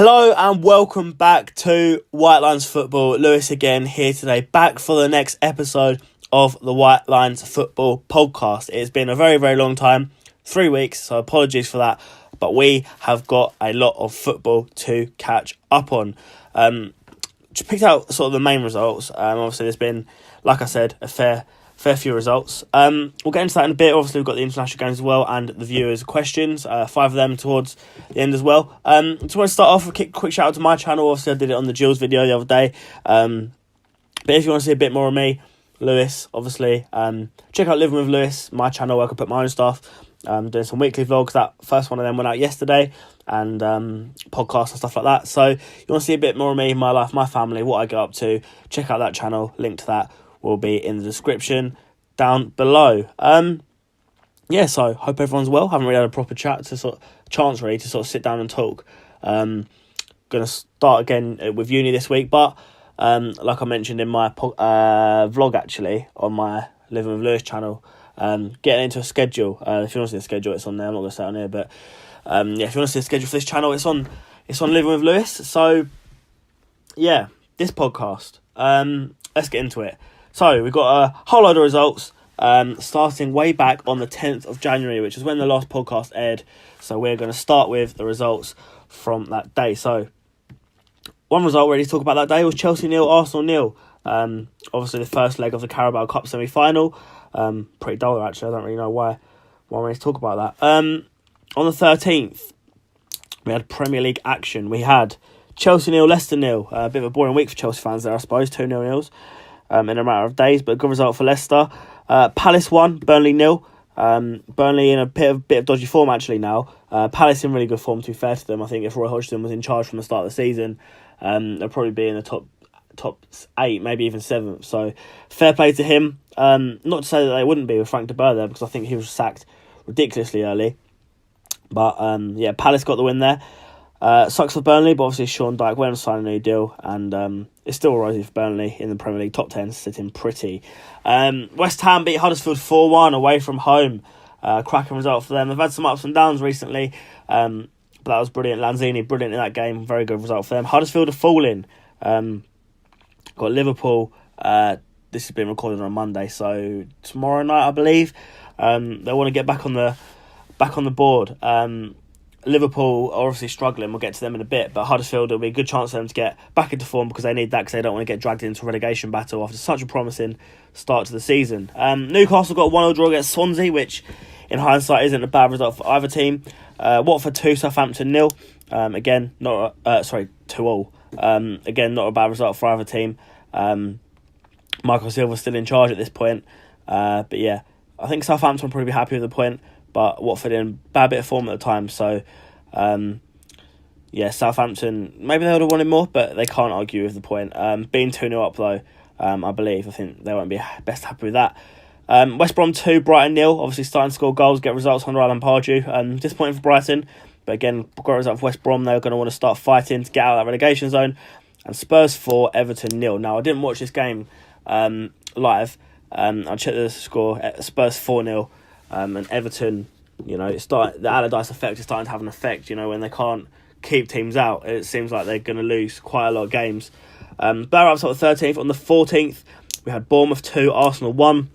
Hello and welcome back to White Lines Football. Lewis again here today, back for the next episode of the White Lines Football podcast. It's been a very, very long time, 3 weeks, so apologies for that. But we have got a lot of football to catch up on. Just picked out sort of the main results. Obviously, there's been, like I said, a fair few results. We'll get into that in a bit. Obviously, we've got the international games as well and the viewers' questions. 5 of them towards the end as well. Just want to start off with a quick shout out to my channel. Obviously, I did it on the Jill's video the other day. But if you want to see a bit more of me, Lewis, obviously, check out Living with Lewis, my channel where I can put my own stuff. Doing some weekly vlogs. That first one of them went out yesterday, and podcasts and stuff like that. So you want to see a bit more of me, my life, my family, what I get up to, check out that channel. Link to that will be in the description down below. So hope everyone's well. Haven't really had a proper chance to sort of sit down and talk. Gonna start again with uni this week, but like I mentioned in my vlog actually on my Living with Lewis channel, getting into a schedule. If you want to see the schedule, it's on there. I'm not gonna say it on here, but if you want to see the schedule for this channel, it's on Living with Lewis. So yeah, this podcast. Let's get into it. So we've got a whole load of results, starting way back on the 10th of January, which is when the last podcast aired. So we're going to start with the results from that day. So one result we already talked about that day was Chelsea 0, Arsenal 0. Obviously the first leg of the Carabao Cup semi-final. Pretty dull actually. I don't really know why we need to talk about that. On the 13th, we had Premier League action. We had Chelsea 0, Leicester 0. A bit of a boring week for Chelsea fans there, I suppose. 2-0-0s. In a matter of days, but a good result for Leicester. Palace 1, Burnley 0. Burnley in a bit of dodgy form actually now. Palace in really good form, to be fair to them. I think if Roy Hodgson was in charge from the start of the season, they'll probably be in the top 8, maybe even 7th. So fair play to him. Not to say that they wouldn't be with Frank de Boer there, because I think he was sacked ridiculously early. But Palace got the win there. Sucks for Burnley, but obviously Sean Dyche went and signed a new deal, and it's still rosy for Burnley in the Premier League top 10, sitting pretty. West Ham beat Huddersfield 4-1 away from home. Cracking result for them. They've had some ups and downs recently, but that was brilliant. Lanzini, brilliant in that game. Very good result for them. Huddersfield are falling. Got Liverpool. This has been recorded on Monday, so tomorrow night, I believe. They want to get back on the board. Liverpool are obviously struggling. We'll get to them in a bit, but Huddersfield, it'll be a good chance for them to get back into form, because they need that, because they don't want to get dragged into a relegation battle after such a promising start to the season. Newcastle got a 1-0 draw against Swansea, which in hindsight isn't a bad result for either team. Watford 2, Southampton 0. Again, 2-2. Again, not a bad result for either team. Michael Silva's still in charge at this point. But yeah, I think Southampton will probably be happy with the point, but Watford in bad bit of form at the time. So, Southampton, maybe they would have wanted more, but they can't argue with the point. Being 2-0 up though, I believe. I think they won't be best happy with that. West Brom 2, Brighton 0. Obviously starting to score goals, get results under Alan Pardew. Disappointing for Brighton, but again, great result for West Brom. They're going to want to start fighting to get out of that relegation zone. And Spurs 4, Everton 0. Now, I didn't watch this game live. I checked the score. Spurs 4-0. And Everton, the Allardyce effect is starting to have an effect. When they can't keep teams out, it seems like they're going to lose quite a lot of games. But up to the 13th. On the 14th, we had Bournemouth 2, Arsenal 1,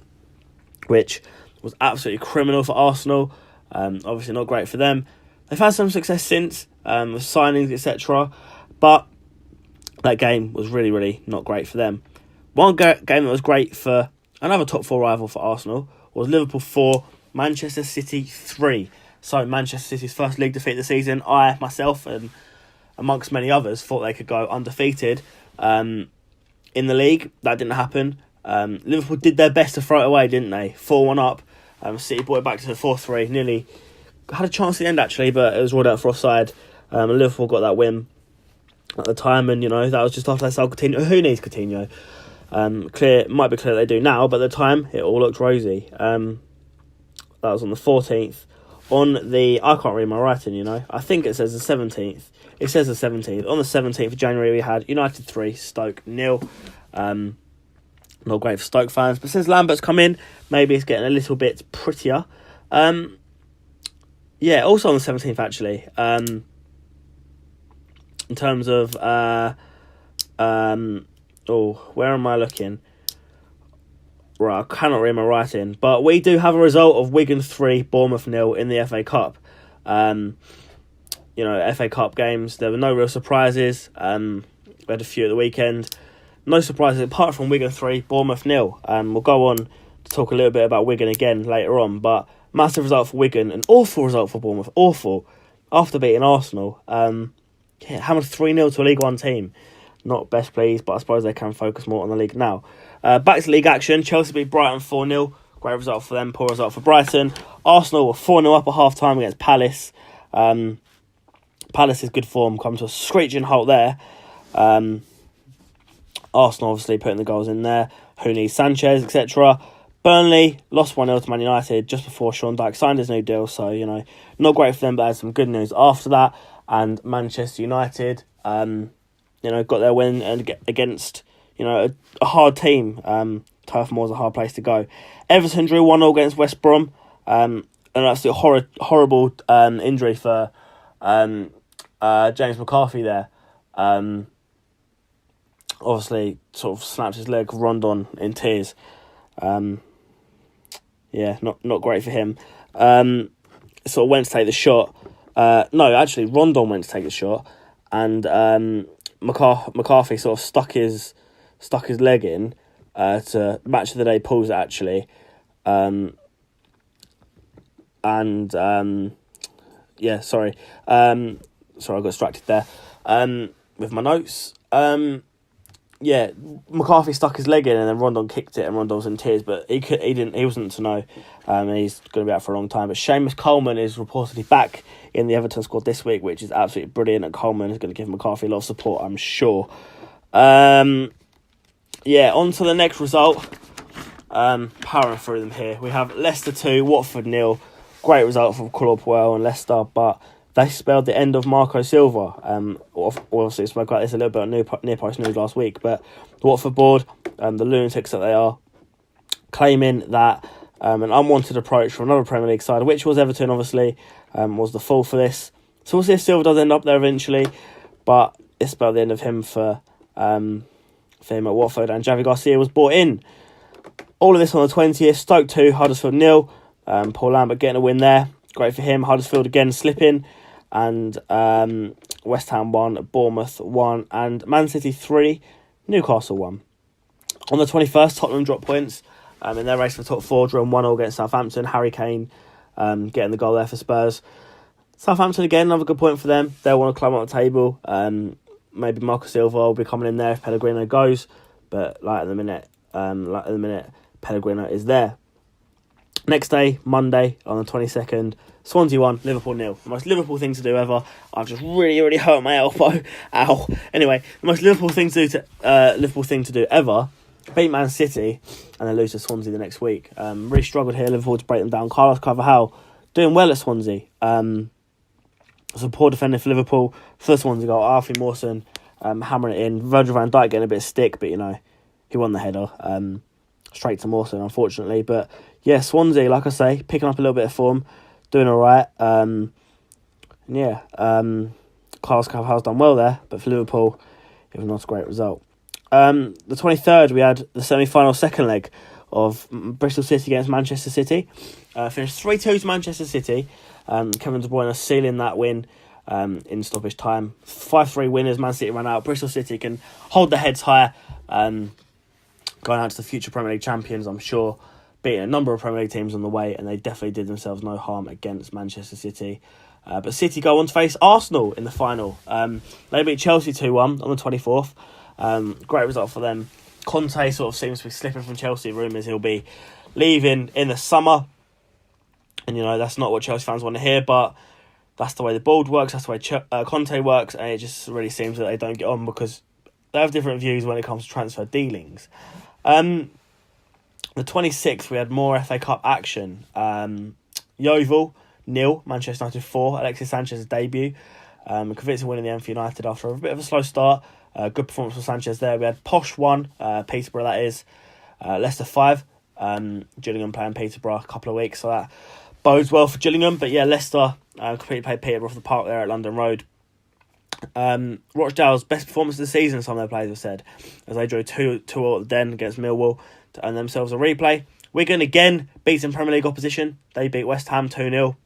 which was absolutely criminal for Arsenal. Obviously not great for them. They've had some success since, with signings, etc. But that game was really, really not great for them. One game that was great for another top 4 rival for Arsenal was Liverpool 4, Manchester City 3. So Manchester City's first league defeat of the season. I, myself, and amongst many others, thought they could go undefeated in the league. That didn't happen. Liverpool did their best to throw it away, didn't they? 4-1 up. City brought it back to the 4-3. Nearly had a chance at the end, actually, but it was ruled out for offside. Liverpool got that win at the time, and, that was just after they sold Coutinho. Who needs Coutinho? Might be clear they do now, but at the time, it all looked rosy. That was on the 14th. I can't read my writing, I think it says the 17th. It says the 17th. On the 17th of January, we had United 3, Stoke 0. Not great for Stoke fans, but since Lambert's come in, maybe it's getting a little bit prettier. Also on the 17th, actually, in terms of where am I looking? Right, I cannot read my writing, but we do have a result of Wigan 3, Bournemouth 0 in the FA Cup. FA Cup games, there were no real surprises. We had a few at the weekend. No surprises apart from Wigan 3, Bournemouth 0. We'll go on to talk a little bit about Wigan again later on, but massive result for Wigan, an awful result for Bournemouth, awful, after beating Arsenal. Hammered 3-0 to a League One team. Not best pleased, but I suppose they can focus more on the league now. Back to league action. Chelsea beat Brighton 4-0. Great result for them, poor result for Brighton. Arsenal were 4-0 up at half-time against Palace. Palace's good form come to a screeching halt there. Arsenal obviously putting the goals in there. Who needs Sanchez, etc. Burnley lost 1-0 to Man United just before Sean Dyche signed his new deal. So, not great for them, but I had some good news after that. And Manchester United, got their win against, a hard team. Turf Moor's a hard place to go. Everton drew 1-0 against West Brom. And that's a horrible injury for James McCarthy there. Obviously, sort of snapped his leg, Rondon in tears. Not great for him. Sort of went to take the shot. Rondon went to take the shot, and McCarthy sort of stuck his leg in to match of the day pulls it actually. Sorry, I got distracted there with my notes. McCarthy stuck his leg in and then Rondon kicked it and Rondon was in tears, but he wasn't to know, and he's going to be out for a long time. But Seamus Coleman is reportedly back in the Everton squad this week, which is absolutely brilliant, and Coleman is going to give McCarthy a lot of support, I'm sure. On to the next result. Powering through them here. We have Leicester 2, Watford 0. Great result from Claude and Leicester, but they spelled the end of Marco Silva. Obviously, spoke about this a little bit on Near Post News last week, but the Watford board, the lunatics that they are, claiming that an unwanted approach from another Premier League side, which was Everton, obviously, was the fall for this. So we'll see if Silva does end up there eventually, but it spelled the end of him for him at Watford, and Javi Garcia was brought in. All of this on the 20th. Stoke 2, Huddersfield 0. Paul Lambert getting a win there. Great for him. Huddersfield again slipping. And West Ham 1, Bournemouth 1, and Man City 3, Newcastle 1. On the 21st, Tottenham dropped points in their race for top 4, drawing 1-0 against Southampton. Harry Kane getting the goal there for Spurs. Southampton again, another good point for them. They'll want to climb up the table. Maybe Marco Silva will be coming in there if Pellegrino goes, but at the minute, Pellegrino is there. Next day, Monday, on the 22nd, Swansea 1, Liverpool 0. The most Liverpool thing to do ever. I've just really, really hurt my elbow. Ow. Anyway, the most Liverpool thing to do ever. Beat Man City and then lose to Swansea the next week. Really struggled here, Liverpool, to break them down. Carlos Carvajal doing well at Swansea. Some poor defending for Liverpool. First Swansea goal, Alfie Mawson hammering it in. Virgil van Dijk getting a bit of stick, but he won the header. Straight to Mawson, unfortunately. But yeah, Swansea, like I say, picking up a little bit of form, doing all right. Carlos Carvalhal's done well there, but for Liverpool, it was not a great result. The 23rd, we had the semi-final second leg of Bristol City against Manchester City. Finished 3-2 to Manchester City. Kevin De Bruyne sealing that win in stoppage time. 5-3 winners, Man City ran out. Bristol City can hold their heads higher, going out to the future Premier League champions, I'm sure. Beating a number of Premier League teams on the way, and they definitely did themselves no harm against Manchester City. But City go on to face Arsenal in the final. They beat Chelsea 2-1 on the 24th. Great result for them. Conte sort of seems to be slipping from Chelsea. Rumours he'll be leaving in the summer. And, that's not what Chelsea fans want to hear, but that's the way the board works, that's the way Conte works, and it just really seems that they don't get on because they have different views when it comes to transfer dealings. The 26th, we had more FA Cup action. Yeovil 0, Manchester United 4. Alexis Sanchez's debut. Convincing win in the end for United after a bit of a slow start. Good performance for Sanchez there. We had Posh 1, Peterborough that is. Leicester 5. Gillingham playing Peterborough a couple of weeks, so that bodes well for Gillingham. But yeah, Leicester completely played Peterborough off the park there at London Road. Rochdale's best performance of the season, some of their players have said, as they drew 2-2 at the Den against Millwall to earn themselves a replay. Wigan again beat some Premier League opposition. They beat West Ham 2-0.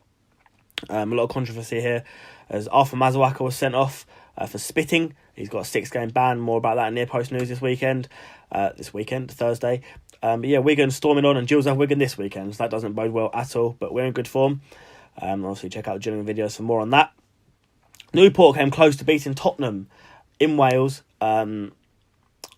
A lot of controversy here as Arthur Mazawaka was sent off for spitting. He's got a 6-game ban. More about that in Near Post News this weekend, Thursday. But yeah, Wigan storming on, and Gills have Wigan this weekend, so that doesn't bode well at all, but we're in good form. Obviously check out the Gillingham videos for more on that. Newport came close to beating Tottenham in Wales.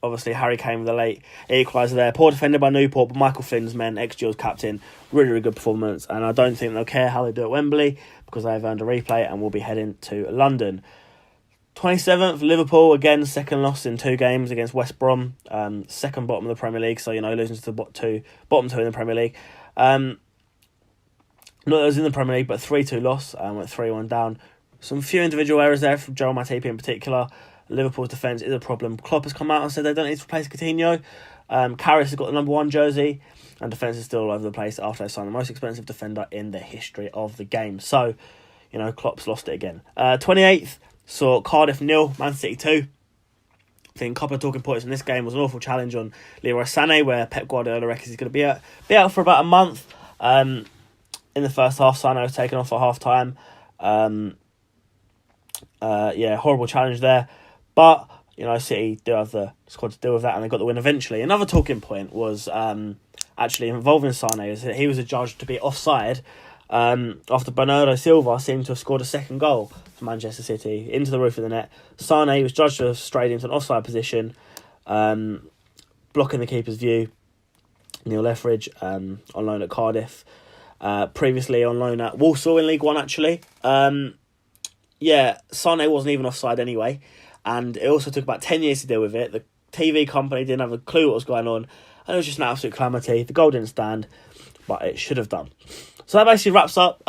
Obviously Harry Kane with a late equaliser there. Poor defended by Newport, but Michael Flynn's men, ex-Gills captain, really good performance, and I don't think they'll care how they do at Wembley because they've earned a replay and will be heading to London. 27th, Liverpool, again, second loss in 2 games against West Brom, second bottom of the Premier League, so, losing to the bottom two in the Premier League. Not that it was in the Premier League, but 3-2 loss, went 3-1 down. Some few individual errors there from Joel Matip in particular. Liverpool's defence is a problem. Klopp has come out and said they don't need to replace Coutinho. Karius has got the number 1 jersey, and defence is still all over the place after they signed the most expensive defender in the history of the game. So, Klopp's lost it again. 28th, saw Cardiff 0, Man City 2. I think a couple of talking points in this game was an awful challenge on Leroy Sané, where Pep Guardiola reckons he's going to be out for about a month. In the first half, Sané was taken off at half time. Horrible challenge there. But, City do have the squad to deal with that, and they got the win eventually. Another talking point was actually involving Sané, is that he was adjudged to be offside after Bernardo Silva seemed to have scored a second goal for Manchester City into the roof of the net. Sané was judged to have strayed into an offside position, blocking the keeper's view. Neil Etheridge, on loan at Cardiff, previously on loan at Walsall in League One, actually. Sané wasn't even offside anyway, and it also took about 10 years to deal with it. The TV company didn't have a clue what was going on, and it was just an absolute calamity. The goal didn't stand, but it should have done. So that basically wraps up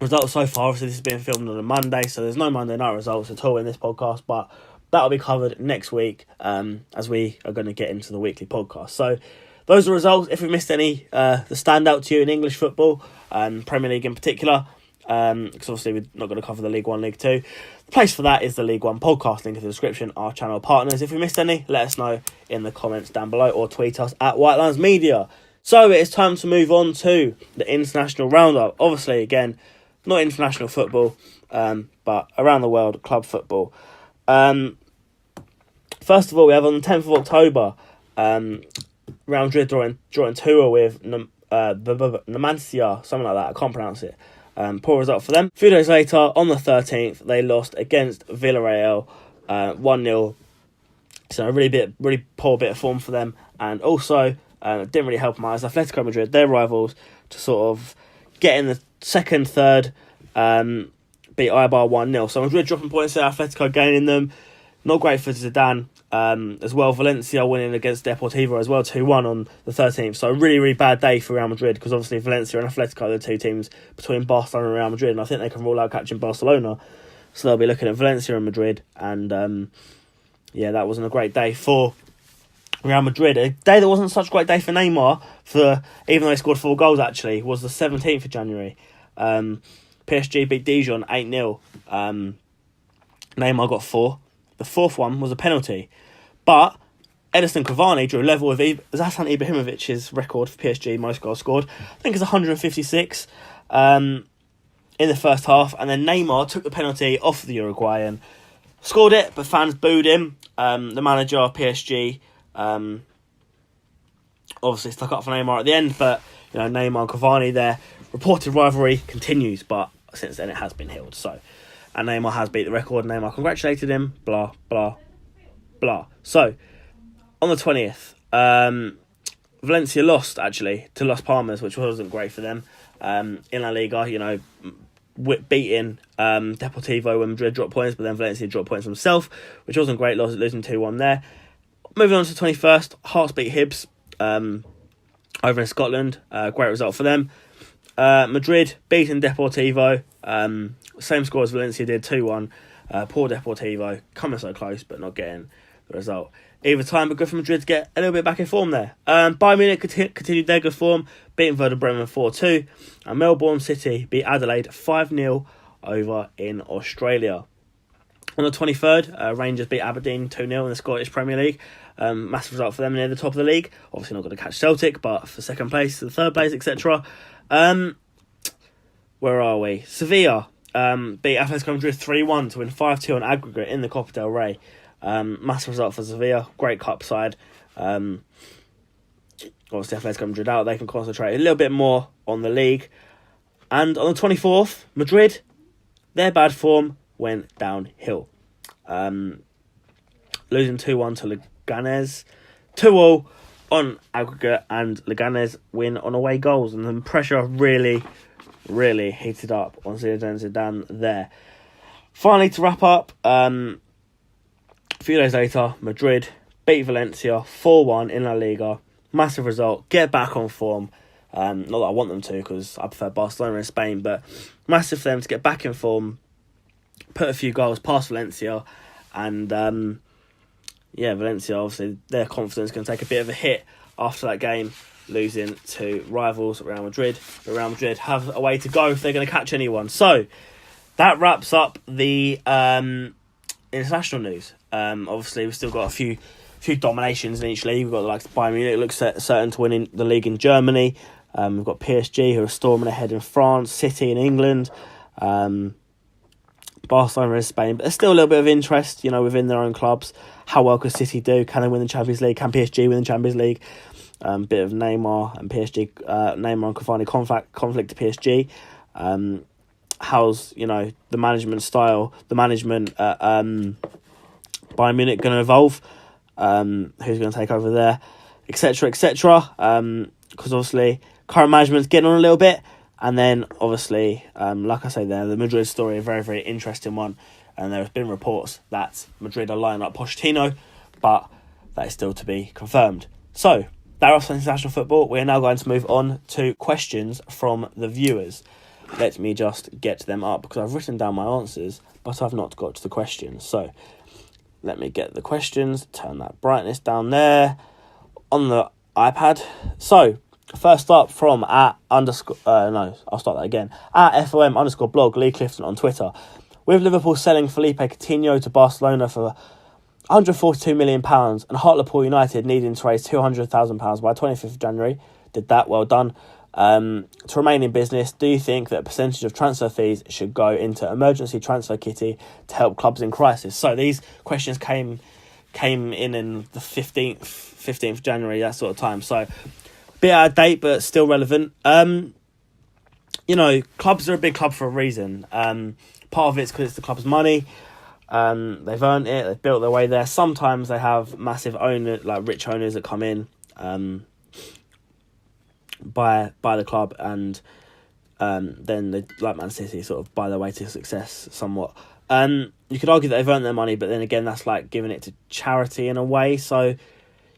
results so far. Obviously, this is being filmed on a Monday, so there's no Monday night results at all in this podcast, but that'll be covered next week as we are going to get into the weekly podcast. So those are results. If we missed any that stand out to you in English football, Premier League in particular, because obviously we're not going to cover the League 1, League 2. The place for that is the League 1 podcast, link in the description, our channel partners. If we missed any, let us know in the comments down below or tweet us at WhiteLinesMedia. So it is time to move on to the international roundup. Obviously, again, not international football, but around the world, club football. First of all, we have on the 10th of October, Real Madrid drawing 2-0 with Numancia, something like that. I can't pronounce it. Poor result for them. A few days later, on the 13th, they lost against Villarreal 1-0. So a really poor bit of form for them. And also, it didn't really help them out as Atletico Madrid, their rivals, to sort of get in the second, third, beat Eibar 1-0. So Madrid dropping points there, Atletico gaining them. Not great for Zidane. As well, Valencia winning against Deportivo as well, 2-1 on the 13th. So a really bad day for Real Madrid, because obviously Valencia and Atletico are the two teams between Barcelona and Real Madrid, and I think they can rule out catching Barcelona. So they'll be looking at Valencia and Madrid, and that wasn't a great day for Real Madrid. A day that wasn't such a great day for Neymar, even though he scored 4 goals actually, was the 17th of January. PSG beat Dijon 8-0. Neymar got 4. The 4th one was a penalty. But Edinson Cavani drew level with Zlatan Ibrahimovic's record for PSG, most goals scored. I think it's 156 in the first half. And then Neymar took the penalty off the Uruguayan, scored it, but fans booed him. The manager of PSG obviously stuck up for Neymar at the end. But Neymar and Cavani, their reported rivalry continues. But since then it has been healed. And Neymar has beat the record. Neymar congratulated him. Blah, blah, blah. So, on the 20th, Valencia lost, actually, to Las Palmas, which wasn't great for them. In La Liga, beating Deportivo when Madrid dropped points, but then Valencia dropped points themselves, which wasn't great, losing 2-1 there. Moving on to the 21st, Hearts beat Hibs over in Scotland. Great result for them. Madrid beating Deportivo. Same score as Valencia did, 2-1. Poor Deportivo, coming so close, but not getting the result either time, but good for Madrid to get a little bit back in form there. Bayern Munich continued their good form, beating Werder Bremen 4-2. And Melbourne City beat Adelaide 5-0 over in Australia. On the 23rd, Rangers beat Aberdeen 2-0 in the Scottish Premier League. Massive result for them near the top of the league. Obviously not going to catch Celtic, but for second place, the third place, etc. Where are we? Sevilla beat Atletico Madrid 3-1 to win 5-2 on aggregate in the Copa del Rey. Massive result for Sevilla. Great cup side. Obviously Atletico Madrid out. They can concentrate a little bit more on the league. And on the 24th, Madrid, their bad form went downhill. Losing 2-1 to Leganés. 2-2 on aggregate, and Leganés win on away goals. And the pressure really heated up on Zinedine Zidane there. Finally, to wrap up, a few days later, Madrid beat Valencia 4-1 in La Liga. Massive result. Get back on form. Not that I want them to, because I prefer Barcelona in Spain, but massive for them to get back in form, put a few goals past Valencia, and Valencia, obviously, their confidence can take a bit of a hit after that game, losing to rivals Real Madrid. But Real Madrid have a way to go if they're going to catch anyone. So, that wraps up the international news. Obviously, we've still got a few dominations in each league. We've got the likes of Bayern Munich, looks certain to win the league in Germany. We've got PSG, who are storming ahead in France, City in England, Barcelona in Spain. But there's still a little bit of interest, within their own clubs. How well could City do? Can they win the Champions League? Can PSG win the Champions League? Bit of Neymar and PSG, Neymar and Cavani conflict to PSG. How's, the management style, the management at Bayern Munich going to evolve? Who's going to take over there? Etc. Because obviously current management's getting on a little bit. And then obviously, like I say there, the Madrid story, a very, very interesting one. And there have been reports that Madrid are lining up Pochettino, but that is still to be confirmed. So, that wraps up international football. We are now going to move on to questions from the viewers. Let me just get them up, because I've written down my answers, but I've not got to the questions. So, let me get the questions, turn that brightness down there on the iPad. So, first up from at FOM_blog, Lee Clifton on Twitter. With Liverpool selling Felipe Coutinho to Barcelona for £142 million and Hartlepool United needing to raise £200,000 by 25th of January, did that, well done. To remain in business, do you think that a percentage of transfer fees should go into emergency transfer kitty to help clubs in crisis? So these questions came in the 15th of January, that sort of time. So a bit out of date, but still relevant. Clubs are a big club for a reason. Part of it's because it's the club's money. They've earned it. They've built their way there. Sometimes they have massive owners, like rich owners, that come in, buy the club, and then they, like Man City, sort of buy their way to success somewhat. You could argue that they've earned their money, but then again, that's like giving it to charity in a way. So,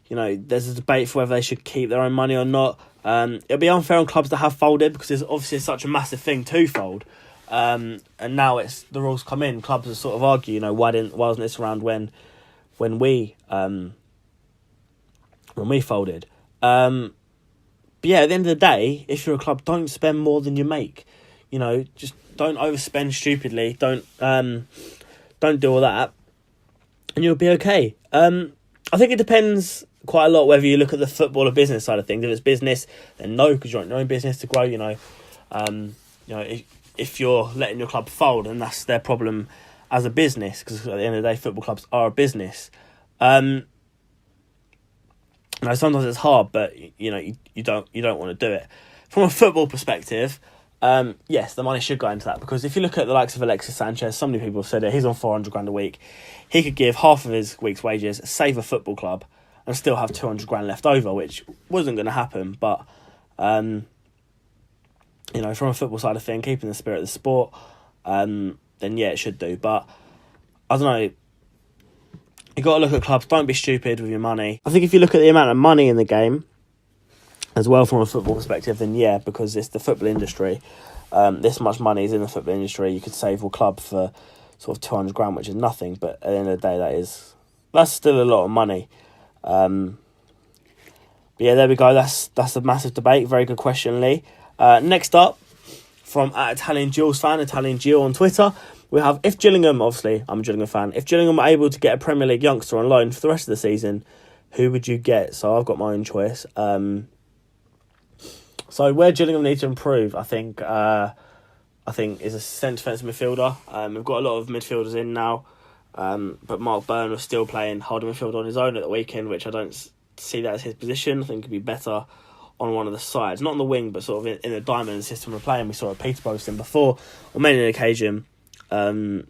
there's a debate for whether they should keep their own money or not. It'll be unfair on clubs that have folded, because there's obviously such a massive thing to fold. And now the rules come in. Clubs will sort of argue, why wasn't this around when we folded? But yeah, at the end of the day, if you're a club, don't spend more than you make. Just don't overspend stupidly. Don't do all that, and you'll be okay. I think it depends quite a lot whether you look at the football or business side of things. If it's business, then no, because you're in your own business to grow. If you're letting your club fold, and that's their problem as a business, because at the end of the day, football clubs are a business. Sometimes it's hard, but you don't want to do it. From a football perspective, yes, the money should go into that, because if you look at the likes of Alexis Sanchez, so many people have said it, he's on £400,000 a week. He could give half of his week's wages, save a football club, and still have £200,000 left over, which wasn't going to happen. But from a football side of thing, keeping the spirit of the sport, then yeah, it should do. But I don't know. You got to look at clubs. Don't be stupid with your money. I think if you look at the amount of money in the game, as well from a football perspective, then yeah, because it's the football industry. This much money is in the football industry. You could save a club for sort of £200,000, which is nothing. But at the end of the day, that's still a lot of money. But yeah, there we go. That's a massive debate. Very good question, Lee. Next up, from Italian Gills fan, Italian Gil on Twitter. We have, if Gillingham, obviously, I'm a Gillingham fan, if Gillingham are able to get a Premier League youngster on loan for the rest of the season, who would you get? So I've got my own choice. So where Gillingham need to improve, I think is a centre defensive midfielder. We've got a lot of midfielders in now, but Mark Byrne was still playing holding midfield on his own at the weekend, which I don't see that as his position. I think he'd be better on one of the sides, not on the wing, but sort of in the diamond system we're playing. We saw Peterborough him before on many an occasion. He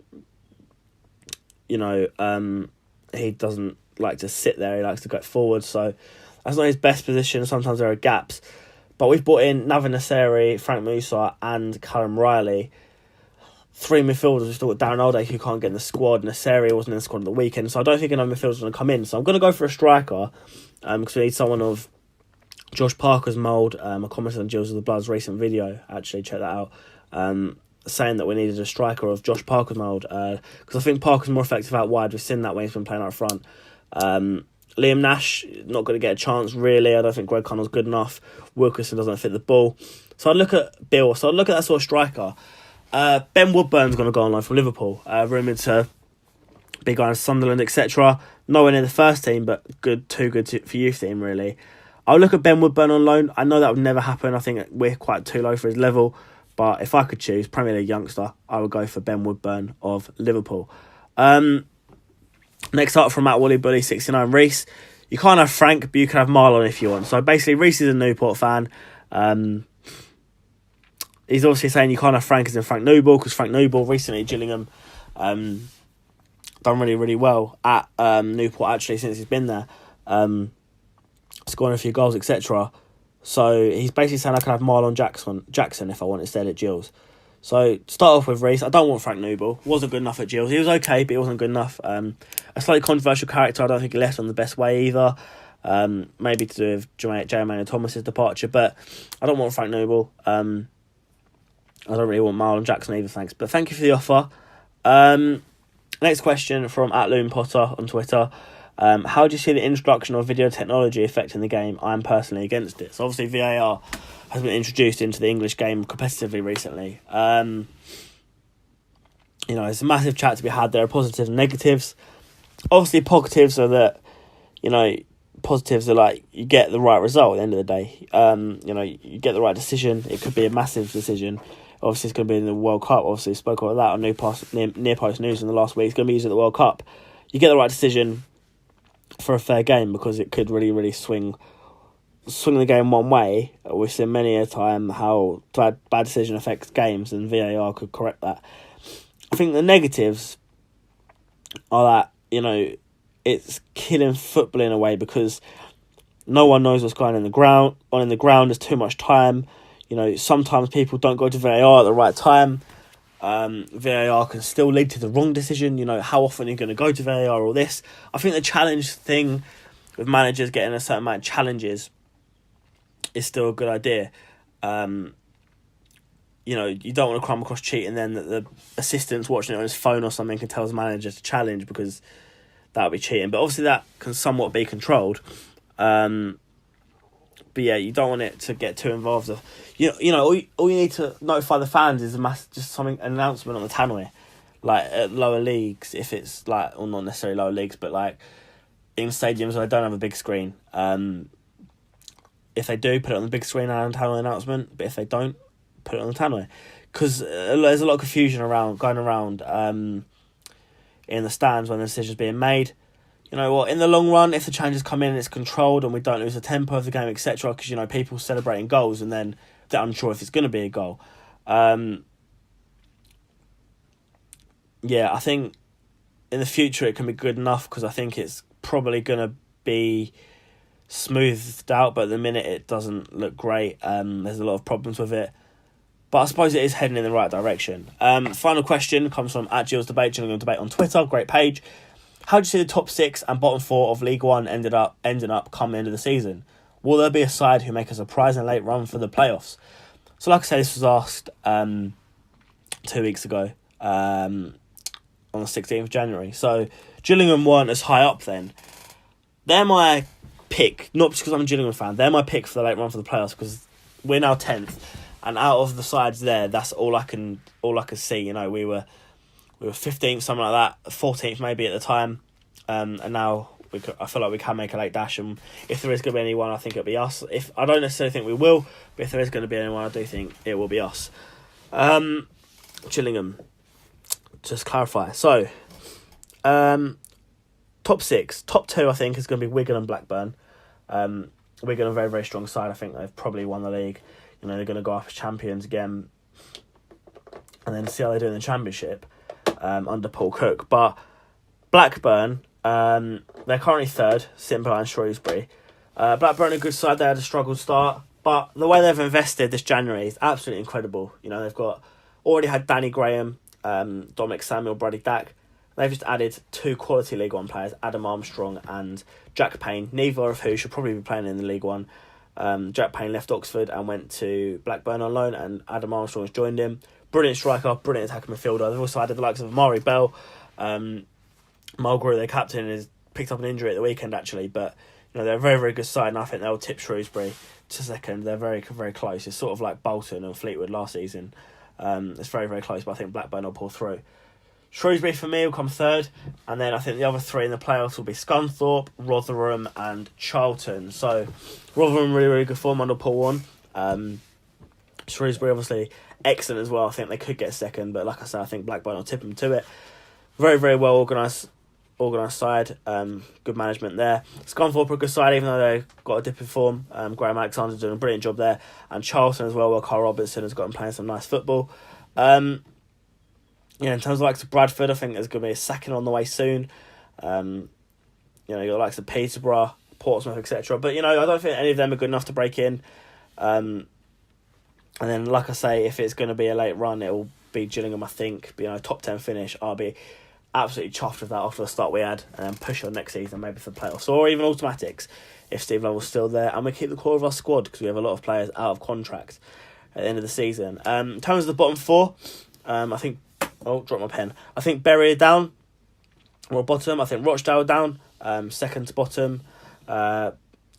doesn't like to sit there. He likes to go forward, so that's not his best position. Sometimes there are gaps. But we've brought in Navin Nasseri, Frank Musa and Callum Riley. 3 midfielders. We've still got Darren Alday who can't get in the squad. Nasseri wasn't in the squad on the weekend, so I don't think another midfielder's going to come in. So I'm going to go for a striker because we need someone of Josh Parker's mould. I commented on Gills of the Blood's recent video. Actually, check that out. Saying that we needed a striker of Josh Parker's mould because I think Parker's more effective out wide. We've seen that when he's been playing out front. Liam Nash, not going to get a chance really. I don't think Greg Connell's good enough. Wilkerson doesn't fit the ball. So I'd look at Bill. So I'd look at that sort of striker. Ben Woodburn's going to go on loan from Liverpool. Rumoured to be going to Sunderland, etc. No one in the first team, but too good for youth team really. I'll look at Ben Woodburn on loan. I know that would never happen. I think we're quite too low for his level. But if I could choose Premier League youngster, I would go for Ben Woodburn of Liverpool. Next up from Matt Woolley Bully 69 Reese. You can't have Frank, but you can have Marlon if you want. So basically, Reese is a Newport fan. He's obviously saying you can't have Frank as in Frank Newball because Frank Newball recently Gillingham done really, really well at Newport actually since he's been there. Scoring a few goals, etc. So he's basically saying I can have Marlon Jackson if I want instead at Gills. So start off with Reese. I don't want Frank Newball. Wasn't good enough at Gills. He was okay, but he wasn't good enough. A slightly controversial character. I don't think he left on the best way either. Maybe to do with J. Emmanuel Thomas's departure, but I don't want Frank Newball. I don't really want Marlon Jackson either, thanks. But thank you for the offer. Next question from @LoonPotter on Twitter. How do you see the introduction of video technology affecting the game? I'm personally against it. So obviously VAR has been introduced into the English game competitively recently. There's a massive chat to be had. There are positives and negatives. Obviously positives are that, positives are like you get the right result at the end of the day. You get the right decision. It could be a massive decision. Obviously it's going to be in the World Cup. Obviously spoke about that on Near Post News in the last week. It's going to be used at the World Cup. You get the right decision for a fair game because it could really, really swing the game one way. We've seen many a time how bad decision affects games, and VAR could correct that. I think the negatives are that, it's killing football in a way because no one knows what's going on in the ground. There's too much time. Sometimes people don't go to VAR at the right time. VAR can still lead to the wrong decision. How often are you going to go to VAR or this? I think the challenge thing with managers getting a certain amount of challenges is still a good idea. You don't want to come across cheating then that the assistant's watching it on his phone or something can tell his manager to challenge because that would be cheating. But obviously that can somewhat be controlled. But yeah, you don't want it to get too involved. All you need to notify the fans is an announcement on the tannoy, like at lower leagues, if it's like, or not necessarily lower leagues, but like in stadiums where they don't have a big screen. If they do, put it on the big screen and tannoy announcement. But if they don't, put it on the tannoy, because there's a lot of confusion going around in the stands when the decision's being made. In the long run, if the changes come in and it's controlled and we don't lose the tempo of the game, etc., because, people celebrating goals and then they're unsure if it's going to be a goal. I think in the future it can be good enough because I think it's probably going to be smoothed out, but at the minute it doesn't look great. There's a lot of problems with it. But I suppose it is heading in the right direction. Final question comes from @GillsDebate, Gillingham Debate on Twitter. Great page. How do you see the top 6 and bottom 4 of League One ending up come end of the season? Will there be a side who make a surprising late run for the playoffs? So like I said, this was asked 2 weeks ago on the 16th of January. So Gillingham weren't as high up then. They're my pick, not just because I'm a Gillingham fan. They're my pick for the late run for the playoffs because we're now 10th. And out of the sides there, that's all I can see. You know, we were 15th, something like that, 14th maybe at the time, and now I feel like we can make a late dash. And if there is going to be anyone, I think it'll be us. If I don't necessarily think we will, but if there is going to be anyone, I do think it will be us. Gillingham, just clarify. So, top 6, top 2, I think is going to be Wigan and Blackburn. Wigan are a very, very strong side. I think they've probably won the league. You know, they're going to go up as champions again, and then see how they do in the Championship under Paul Cook. But Blackburn, they're currently 3rd, sitting behind Shrewsbury. Blackburn are a good side. They had a struggled start, but the way they've invested this January is absolutely incredible. You know, they've already had Danny Graham, Dominic Samuel, Bradley Dack. They've just added 2 quality League One players, Adam Armstrong and Jack Payne, neither of who should probably be playing in the League One. Jack Payne left Oxford and went to Blackburn on loan, and Adam Armstrong has joined him. Brilliant striker, brilliant attacking midfielder. They've also added the likes of Amari Bell. Mulgrew, their captain, has picked up an injury at the weekend actually, but you know, they're a very, very good side, and I think they'll tip Shrewsbury to 2nd. They're very, very close. It's sort of like Bolton and Fleetwood last season. It's very, very close, but I think Blackburn will pull through. Shrewsbury for me will come 3rd, and then I think the other 3 in the playoffs will be Scunthorpe, Rotherham and Charlton. So Rotherham really, really good form under Paul Warne. Shrewsbury obviously excellent as well. I think they could get 2nd, but like I said, I think Blackburn will tip them to it. Very, very well organised side. Good management there. Scunthorpe are a good side, even though they've got a dip in form. Graham Alexander's doing a brilliant job there, and Charlton as well, where Carl Robertson has got them playing some nice football. Yeah, in terms of likes of Bradford, I think there's going to be a sacking on the way soon. You know, you've got likes of Peterborough, Portsmouth, etc. But, you know, I don't think any of them are good enough to break in. And then, like I say, if it's going to be a late run, it will be Gillingham, I think. But, you know, top 10 finish, I'll be absolutely chuffed with that after the start we had, and then push on next season, maybe for playoffs, or even automatics, if Steve Lovell's still there. And we keep the core of our squad, because we have a lot of players out of contract at the end of the season. In terms of the bottom 4, I think... Oh, dropped my pen. I think Bury are down, or bottom. I think Rochdale are down, 2nd to bottom.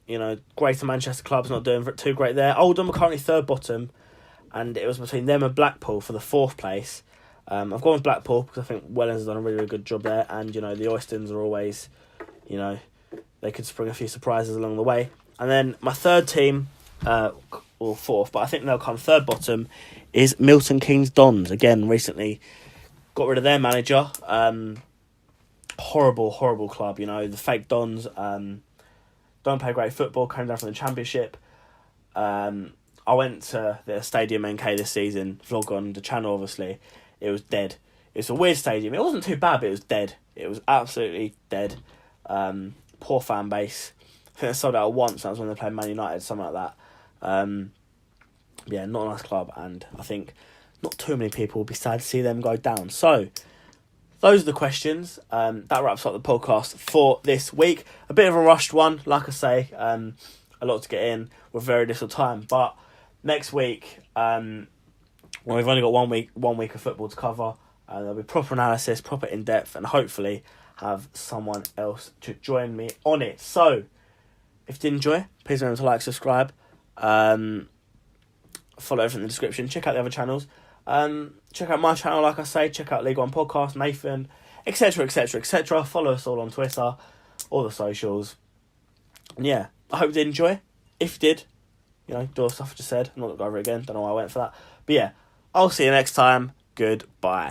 You know, Greater Manchester clubs not doing too great there. Oldham are currently 3rd bottom, and it was between them and Blackpool for the 4th place. I've gone with Blackpool because I think Wellens has done a really, really good job there, and you know, the Oystons are always, you know, they could spring a few surprises along the way. And then my 3rd team, or 4th, but I think they'll come 3rd bottom, is Milton Keynes Dons. Again, recently got rid of their manager. Horrible club, you know. The fake Dons don't play great football, came down from the Championship. I went to the Stadium NK this season, vlog on the channel obviously. It was dead. It's a weird stadium. It wasn't too bad, but it was dead. It was absolutely dead. Poor fan base. I think they sold out once, that was when they played Man United, something like that. Yeah, not a nice club, and I think not too many people will be sad to see them go down. So, those are the questions. That wraps up the podcast for this week. A bit of a rushed one, like I say. A lot to get in with very little time. But next week, well, we've only got one week of football to cover. There'll be proper analysis, proper in-depth, and hopefully have someone else to join me on it. So, if you did enjoy, please remember to like, subscribe, follow everything in the description. Check out the other channels. Check out my channel, like I say. Check out League One Podcast, Nathan, etc, etc, etc. Follow us all on Twitter, all the socials. And yeah, I hope you did enjoy. If you did, you know, do all the stuff I just said. I'm not going to go over it again. Don't know why I went for that. But yeah, I'll see you next time. Goodbye.